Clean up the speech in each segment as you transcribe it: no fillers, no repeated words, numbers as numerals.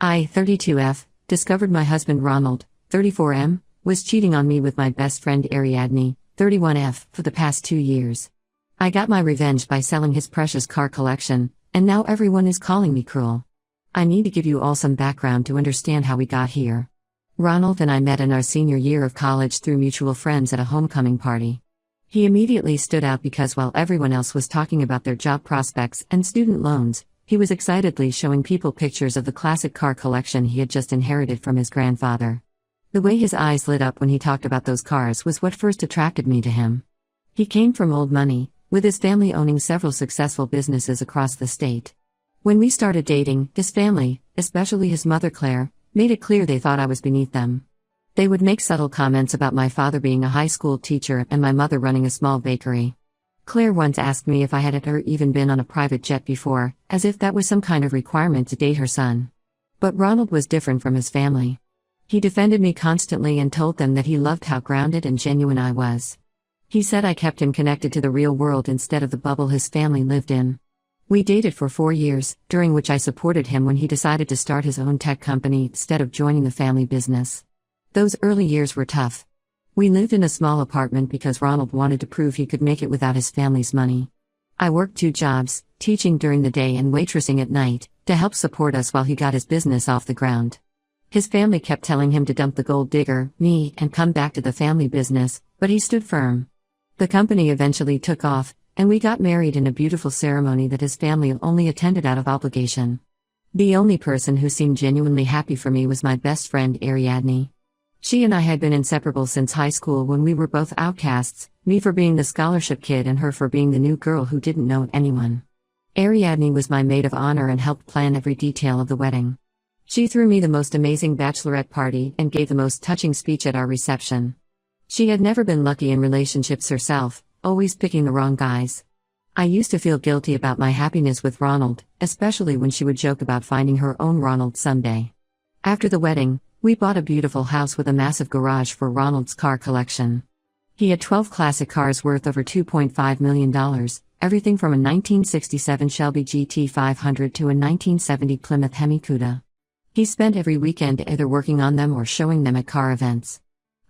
I, 32F, discovered my husband Ronald, 34M, was cheating on me with my best friend Ariadne, 31F, for the past 2 years. I got my revenge by selling his precious car collection, and now everyone is calling me cruel. I need to give you all some background to understand how we got here. Ronald and I met in our senior year of college through mutual friends at a homecoming party. He immediately stood out because while everyone else was talking about their job prospects and student loans, he was excitedly showing people pictures of the classic car collection he had just inherited from his grandfather. The way his eyes lit up when he talked about those cars was what first attracted me to him. He came from old money, with his family owning several successful businesses across the state. When we started dating, his family, especially his mother Claire, made it clear they thought I was beneath them. They would make subtle comments about my father being a high school teacher and my mother running a small bakery. Claire once asked me if I had ever even been on a private jet before, as if that was some kind of requirement to date her son. But Ronald was different from his family. He defended me constantly and told them that he loved how grounded and genuine I was. He said I kept him connected to the real world instead of the bubble his family lived in. We dated for 4 years, during which I supported him when he decided to start his own tech company instead of joining the family business. Those early years were tough. We lived in a small apartment because Ronald wanted to prove he could make it without his family's money. I worked 2 jobs, teaching during the day and waitressing at night, to help support us while he got his business off the ground. His family kept telling him to dump the gold digger, me, and come back to the family business, but he stood firm. The company eventually took off, and we got married in a beautiful ceremony that his family only attended out of obligation. The only person who seemed genuinely happy for me was my best friend Ariadne. She and I had been inseparable since high school when we were both outcasts, me for being the scholarship kid and her for being the new girl who didn't know anyone. Ariadne was my maid of honor and helped plan every detail of the wedding. She threw me the most amazing bachelorette party and gave the most touching speech at our reception. She had never been lucky in relationships herself, always picking the wrong guys. I used to feel guilty about my happiness with Ronald, especially when she would joke about finding her own Ronald someday. After the wedding, we bought a beautiful house with a massive garage for Ronald's car collection. He had 12 classic cars worth over $2.5 million, everything from a 1967 Shelby GT 500 to a 1970 Plymouth Hemi Cuda. He spent every weekend either working on them or showing them at car events.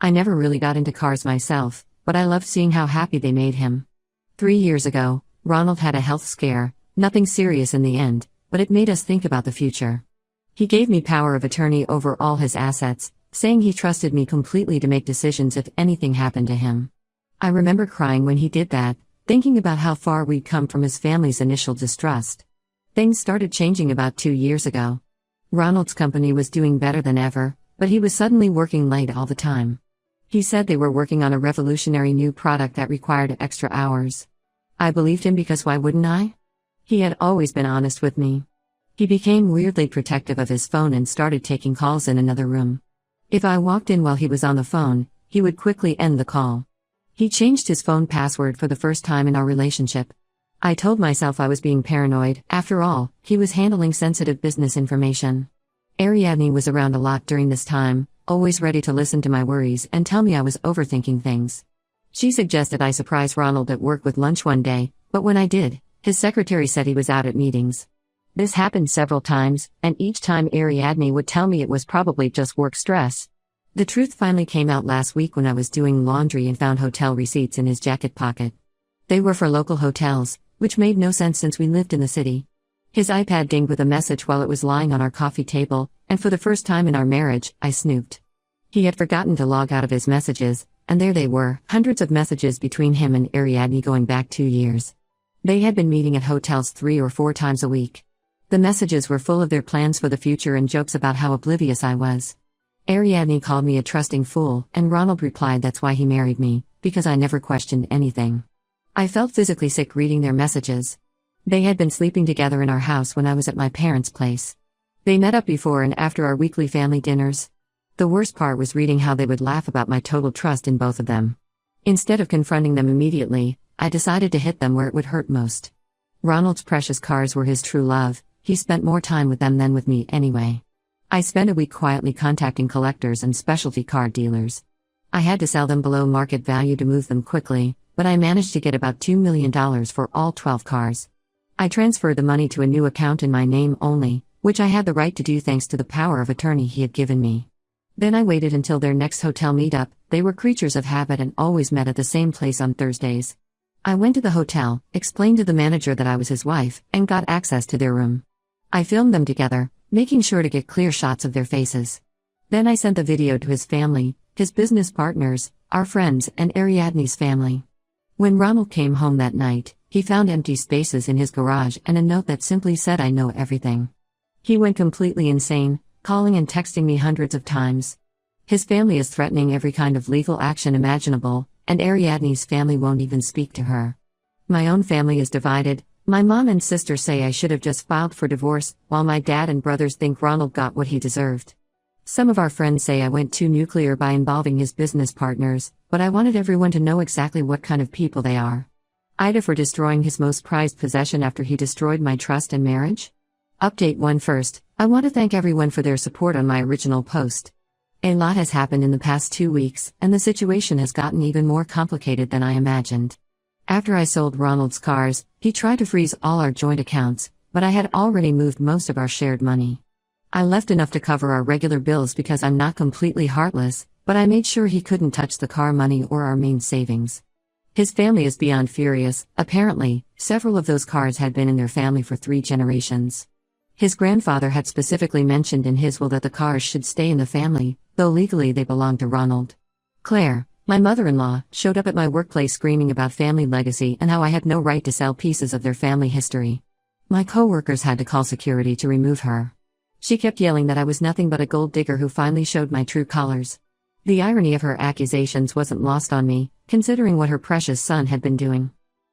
I never really got into cars myself, but I loved seeing how happy they made him. 3 years ago, Ronald had a health scare, nothing serious in the end, but it made us think about the future. He gave me power of attorney over all his assets, saying he trusted me completely to make decisions if anything happened to him. I remember crying when he did that, thinking about how far we'd come from his family's initial distrust. Things started changing about 2 years ago. Ronald's company was doing better than ever, but he was suddenly working late all the time. He said they were working on a revolutionary new product that required extra hours. I believed him because why wouldn't I? He had always been honest with me. He became weirdly protective of his phone and started taking calls in another room. If I walked in while he was on the phone, he would quickly end the call. He changed his phone password for the first time in our relationship. I told myself I was being paranoid. After all, he was handling sensitive business information. Ariadne was around a lot during this time, always ready to listen to my worries and tell me I was overthinking things. She suggested I surprise Ronald at work with lunch one day, but when I did, his secretary said he was out at meetings. This happened several times, and each time Ariadne would tell me it was probably just work stress. The truth finally came out last week when I was doing laundry and found hotel receipts in his jacket pocket. They were for local hotels, which made no sense since we lived in the city. His iPad dinged with a message while it was lying on our coffee table, and for the first time in our marriage, I snooped. He had forgotten to log out of his messages, and there they were, hundreds of messages between him and Ariadne going back 2 years. They had been meeting at hotels 3 or 4 times a week. The messages were full of their plans for the future and jokes about how oblivious I was. Ariadne called me a trusting fool, and Ronald replied that's why he married me, because I never questioned anything. I felt physically sick reading their messages. They had been sleeping together in our house when I was at my parents' place. They met up before and after our weekly family dinners. The worst part was reading how they would laugh about my total trust in both of them. Instead of confronting them immediately, I decided to hit them where it would hurt most. Ronald's precious cars were his true love. He spent more time with them than with me anyway. I spent a week quietly contacting collectors and specialty car dealers. I had to sell them below market value to move them quickly, but I managed to get about $2 million for all 12 cars. I transferred the money to a new account in my name only, which I had the right to do thanks to the power of attorney he had given me. Then I waited until their next hotel meetup. They were creatures of habit and always met at the same place on Thursdays. I went to the hotel, explained to the manager that I was his wife, and got access to their room. I filmed them together, making sure to get clear shots of their faces. Then I sent the video to his family, his business partners, our friends, and Ariadne's family. When Ronald came home that night, he found empty spaces in his garage and a note that simply said, "I know everything." He went completely insane, calling and texting me hundreds of times. His family is threatening every kind of legal action imaginable, and Ariadne's family won't even speak to her. My own family is divided. My mom and sister say I should have just filed for divorce, while my dad and brothers think Ronald got what he deserved. Some of our friends say I went too nuclear by involving his business partners, but I wanted everyone to know exactly what kind of people they are. Ida for destroying his most prized possession after he destroyed my trust and marriage? Update 1 first, I want to thank everyone for their support on my original post. A lot has happened in the past 2 weeks, and the situation has gotten even more complicated than I imagined. After I sold Ronald's cars, he tried to freeze all our joint accounts, but I had already moved most of our shared money. I left enough to cover our regular bills because I'm not completely heartless, but I made sure he couldn't touch the car money or our main savings. His family is beyond furious. Apparently, several of those cars had been in their family for 3 generations. His grandfather had specifically mentioned in his will that the cars should stay in the family, though legally they belonged to Ronald. Claire, my mother-in-law, showed up at my workplace screaming about family legacy and how I had no right to sell pieces of their family history. My co-workers had to call security to remove her. She kept yelling that I was nothing but a gold digger who finally showed my true colors. The irony of her accusations wasn't lost on me, considering what her precious son had been doing.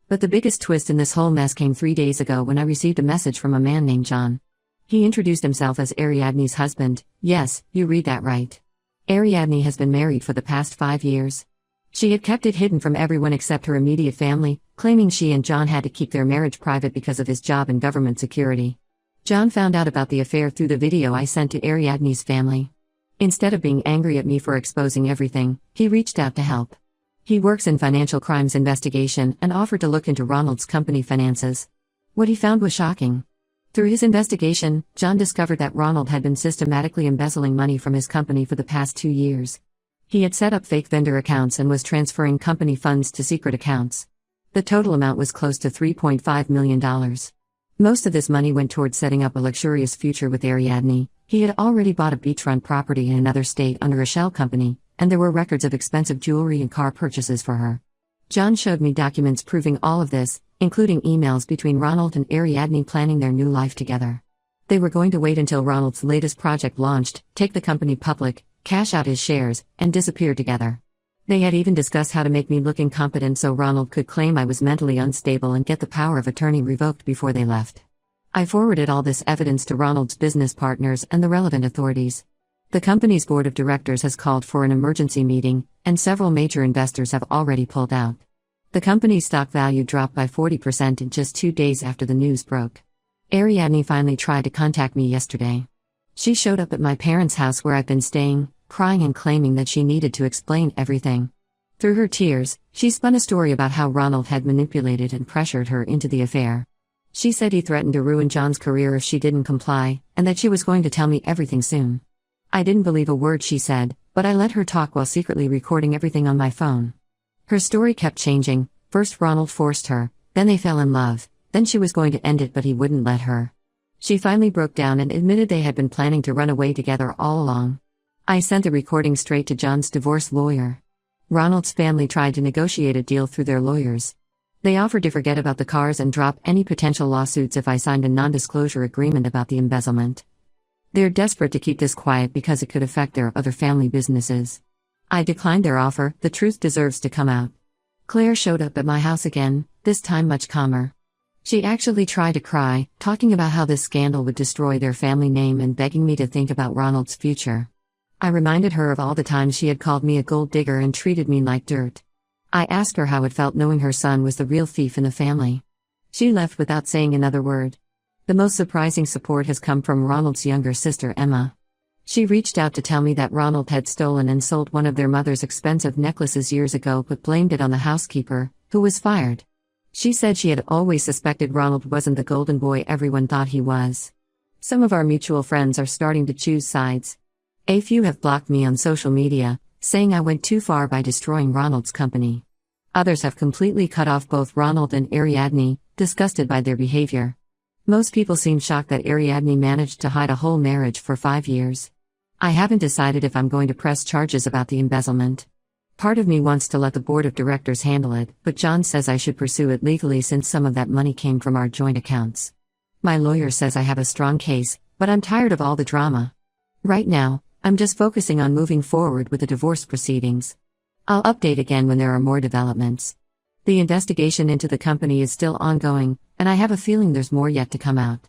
But the biggest twist in this whole mess came 3 days ago when I received a message from a man named John. He introduced himself as Ariadne's husband. Yes, you read that right. Ariadne has been married for the past 5 years. She had kept it hidden from everyone except her immediate family, claiming she and John had to keep their marriage private because of his job in government security. John found out about the affair through the video I sent to Ariadne's family. Instead of being angry at me for exposing everything, he reached out to help. He works in financial crimes investigation and offered to look into Ronald's company finances. What he found was shocking. Through his investigation, John discovered that Ronald had been systematically embezzling money from his company for the past 2 years. He had set up fake vendor accounts and was transferring company funds to secret accounts. The total amount was close to $3.5 million. Most of this money went towards setting up a luxurious future with Ariadne. He had already bought a beachfront property in another state under a shell company, and there were records of expensive jewelry and car purchases for her. John showed me documents proving all of this, including emails between Ronald and Ariadne planning their new life together. They were going to wait until Ronald's latest project launched, take the company public, cash out his shares, and disappear together. They had even discussed how to make me look incompetent so Ronald could claim I was mentally unstable and get the power of attorney revoked before they left. I forwarded all this evidence to Ronald's business partners and the relevant authorities. The company's board of directors has called for an emergency meeting, and several major investors have already pulled out. The company's stock value dropped by 40% in just 2 days after the news broke. Ariadne finally tried to contact me yesterday. She showed up at my parents' house where I've been staying, crying and claiming that she needed to explain everything. Through her tears, she spun a story about how Ronald had manipulated and pressured her into the affair. She said he threatened to ruin John's career if she didn't comply, and that she was going to tell me everything soon. I didn't believe a word she said, but I let her talk while secretly recording everything on my phone. Her story kept changing. First Ronald forced her, then they fell in love, then she was going to end it but he wouldn't let her. She finally broke down and admitted they had been planning to run away together all along. I sent the recording straight to John's divorce lawyer. Ronald's family tried to negotiate a deal through their lawyers. They offered to forget about the cars and drop any potential lawsuits if I signed a non-disclosure agreement about the embezzlement. They're desperate to keep this quiet because it could affect their other family businesses. I declined their offer. The truth deserves to come out. Claire showed up at my house again, this time much calmer. She actually tried to cry, talking about how this scandal would destroy their family name and begging me to think about Ronald's future. I reminded her of all the times she had called me a gold digger and treated me like dirt. I asked her how it felt knowing her son was the real thief in the family. She left without saying another word. The most surprising support has come from Ronald's younger sister Emma. She reached out to tell me that Ronald had stolen and sold one of their mother's expensive necklaces years ago but blamed it on the housekeeper, who was fired. She said she had always suspected Ronald wasn't the golden boy everyone thought he was. Some of our mutual friends are starting to choose sides. A few have blocked me on social media, saying I went too far by destroying Ronald's company. Others have completely cut off both Ronald and Ariadne, disgusted by their behavior. Most people seem shocked that Ariadne managed to hide a whole marriage for 5 years. I haven't decided if I'm going to press charges about the embezzlement. Part of me wants to let the board of directors handle it, but John says I should pursue it legally since some of that money came from our joint accounts. My lawyer says I have a strong case, but I'm tired of all the drama. Right now, I'm just focusing on moving forward with the divorce proceedings. I'll update again when there are more developments. The investigation into the company is still ongoing, and I have a feeling there's more yet to come out.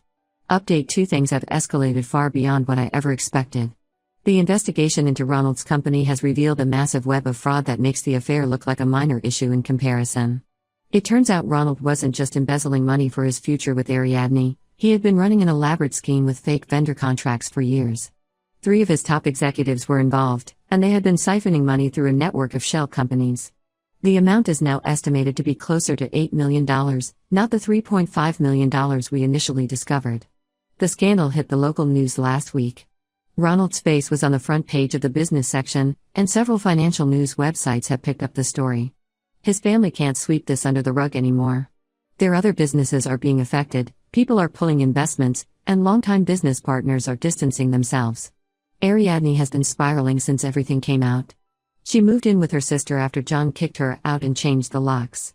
Update 2: things have escalated far beyond what I ever expected. The investigation into Ronald's company has revealed a massive web of fraud that makes the affair look like a minor issue in comparison. It turns out Ronald wasn't just embezzling money for his future with Ariadne, he had been running an elaborate scheme with fake vendor contracts for years. 3 of his top executives were involved, and they had been siphoning money through a network of shell companies. The amount is now estimated to be closer to $8 million, not the $3.5 million we initially discovered. The scandal hit the local news last week. Ronald's face was on the front page of the business section, and several financial news websites have picked up the story. His family can't sweep this under the rug anymore. Their other businesses are being affected, people are pulling investments, and longtime business partners are distancing themselves. Ariadne has been spiraling since everything came out. She moved in with her sister after John kicked her out and changed the locks.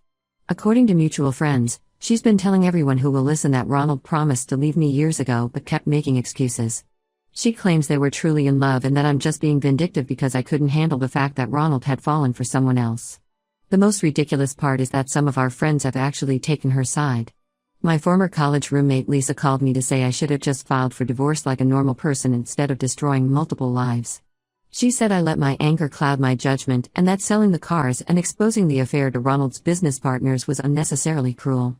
According to mutual friends, she's been telling everyone who will listen that Ronald promised to leave me years ago but kept making excuses. She claims they were truly in love and that I'm just being vindictive because I couldn't handle the fact that Ronald had fallen for someone else. The most ridiculous part is that some of our friends have actually taken her side. My former college roommate Lisa called me to say I should have just filed for divorce like a normal person instead of destroying multiple lives. She said I let my anger cloud my judgment and that selling the cars and exposing the affair to Ronald's business partners was unnecessarily cruel.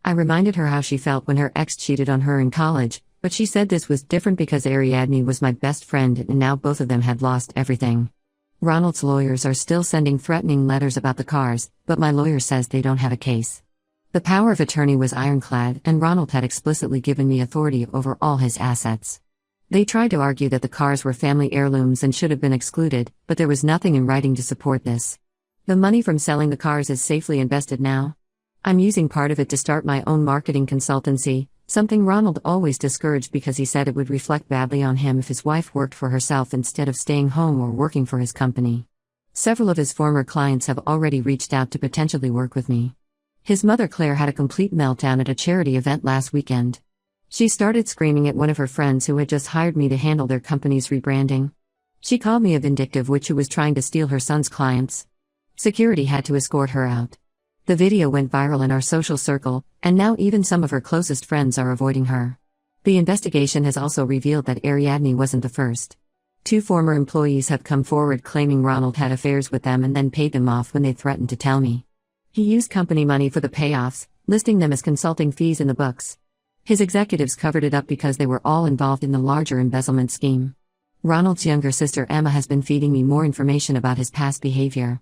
I reminded her how she felt when her ex cheated on her in college, but she said this was different because Ariadne was my best friend and now both of them had lost everything. Ronald's lawyers are still sending threatening letters about the cars, but my lawyer says they don't have a case. The power of attorney was ironclad, and Ronald had explicitly given me authority over all his assets. They tried to argue that the cars were family heirlooms and should have been excluded, but there was nothing in writing to support this. The money from selling the cars is safely invested now. I'm using part of it to start my own marketing consultancy, something Ronald always discouraged because he said it would reflect badly on him if his wife worked for herself instead of staying home or working for his company. Several of his former clients have already reached out to potentially work with me. His mother Claire had a complete meltdown at a charity event last weekend. She started screaming at one of her friends who had just hired me to handle their company's rebranding. She called me a vindictive witch who was trying to steal her son's clients. Security had to escort her out. The video went viral in our social circle, and now even some of her closest friends are avoiding her. The investigation has also revealed that Ariadne wasn't the first. 2 former employees have come forward claiming Ronald had affairs with them and then paid them off when they threatened to tell me. He used company money for the payoffs, listing them as consulting fees in the books. His executives covered it up because they were all involved in the larger embezzlement scheme. Ronald's younger sister Emma has been feeding me more information about his past behavior.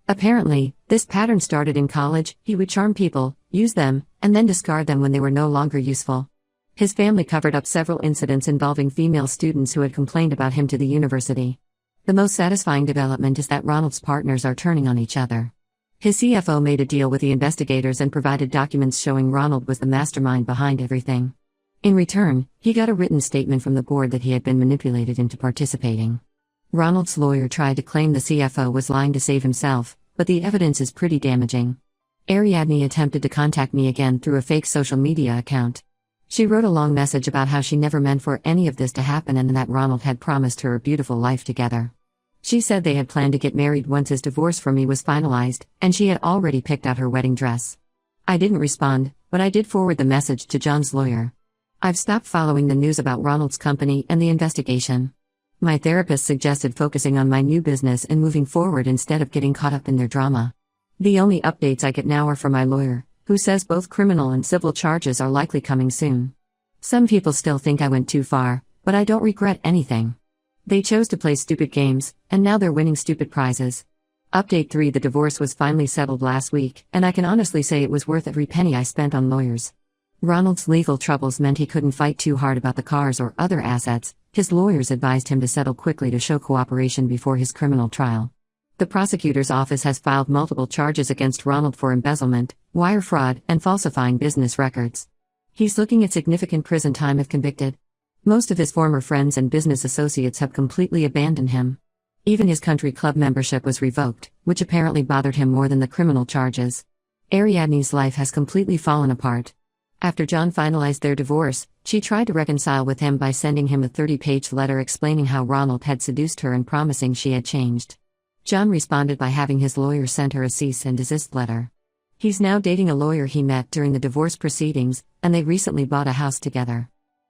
Apparently, this pattern started in college. He would charm people, use them, and then discard them when they were no longer useful. His family covered up several incidents involving female students who had complained about him to the university. The most satisfying development is that Ronald's partners are turning on each other. His CFO made a deal with the investigators and provided documents showing Ronald was the mastermind behind everything. In return, he got a written statement from the board that he had been manipulated into participating. Ronald's lawyer tried to claim the CFO was lying to save himself, but the evidence is pretty damaging. Ariadne attempted to contact me again through a fake social media account. She wrote a long message about how she never meant for any of this to happen and that Ronald had promised her a beautiful life together. She said they had planned to get married once his divorce from me was finalized, and she had already picked out her wedding dress. I didn't respond, but I did forward the message to John's lawyer. I've stopped following the news about Ronald's company and the investigation. My therapist suggested focusing on my new business and moving forward instead of getting caught up in their drama. The only updates I get now are from my lawyer, who says both criminal and civil charges are likely coming soon. Some people still think I went too far, but I don't regret anything. They chose to play stupid games, and now they're winning stupid prizes. Update 3: the divorce was finally settled last week, and I can honestly say it was worth every penny I spent on lawyers. Ronald's legal troubles meant he couldn't fight too hard about the cars or other assets. His lawyers advised him to settle quickly to show cooperation before his criminal trial. The prosecutor's office has filed multiple charges against Ronald for embezzlement, wire fraud, and falsifying business records. He's looking at significant prison time if convicted. Most of his former friends and business associates have completely abandoned him. Even his country club membership was revoked, which apparently bothered him more than the criminal charges. Ariadne's life has completely fallen apart. After John finalized their divorce, she tried to reconcile with him by sending him a 30-page letter explaining how Ronald had seduced her and promising she had changed. John responded by having his lawyer send her a cease and desist letter. He's now dating a lawyer he met during the divorce proceedings, and they recently bought a house together.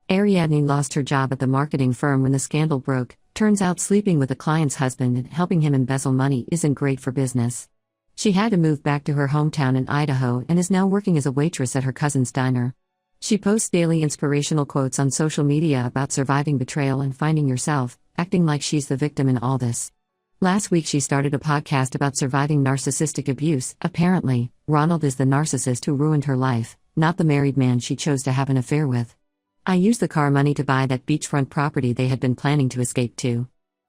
Ariadne lost her job at the marketing firm when the scandal broke. Turns out sleeping with a client's husband and helping him embezzle money isn't great for business. She had to move back to her hometown in Idaho and is now working as a waitress at her cousin's diner. She posts daily inspirational quotes on social media about surviving betrayal and finding yourself, acting like she's the victim in all this. Last week she started a podcast about surviving narcissistic abuse. Apparently, Ronald is the narcissist who ruined her life, not the married man she chose to have an affair with. I used the car money to buy that beachfront property they had been planning to escape to.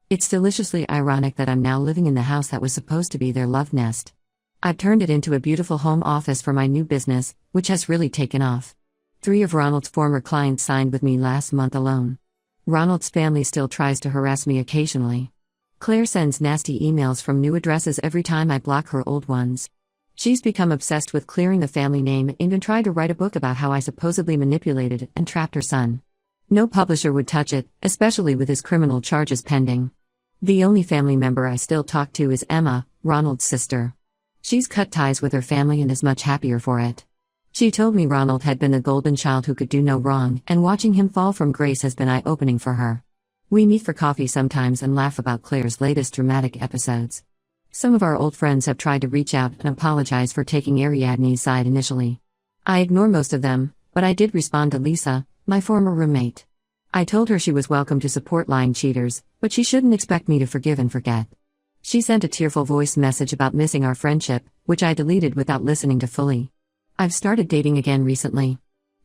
It's deliciously ironic that I'm now living in the house that was supposed to be their love nest. I've turned it into a beautiful home office for my new business, which has really taken off. 3 of Ronald's former clients signed with me last month alone. Ronald's family still tries to harass me occasionally. Claire sends nasty emails from new addresses every time I block her old ones. She's become obsessed with clearing the family name and even tried to write a book about how I supposedly manipulated and trapped her son. No publisher would touch it, especially with his criminal charges pending. The only family member I still talk to is Emma, Ronald's sister. She's cut ties with her family and is much happier for it. She told me Ronald had been the golden child who could do no wrong, and watching him fall from grace has been eye-opening for her. We meet for coffee sometimes and laugh about Claire's latest dramatic episodes. Some of our old friends have tried to reach out and apologize for taking Ariadne's side initially. I ignore most of them, but I did respond to Lisa, my former roommate. I told her she was welcome to support lying cheaters, but she shouldn't expect me to forgive and forget. She sent a tearful voice message about missing our friendship, which I deleted without listening to fully. I've started dating again recently.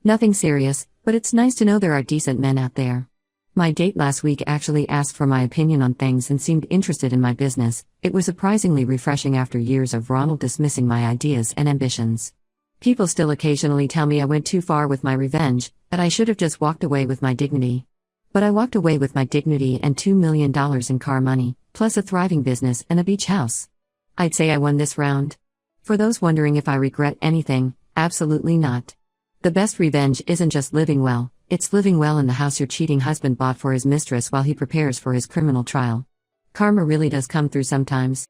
Nothing serious, but it's nice to know there are decent men out there. My date last week actually asked for my opinion on things and seemed interested in my business. It was surprisingly refreshing after years of Ronald dismissing my ideas and ambitions. People still occasionally tell me I went too far with my revenge, that I should have just walked away with my dignity. But I walked away with my dignity and $2 million in car money, plus a thriving business and a beach house. I'd say I won this round. For those wondering if I regret anything, absolutely not. The best revenge isn't just living well, it's living well in the house your cheating husband bought for his mistress while he prepares for his criminal trial. Karma really does come through sometimes.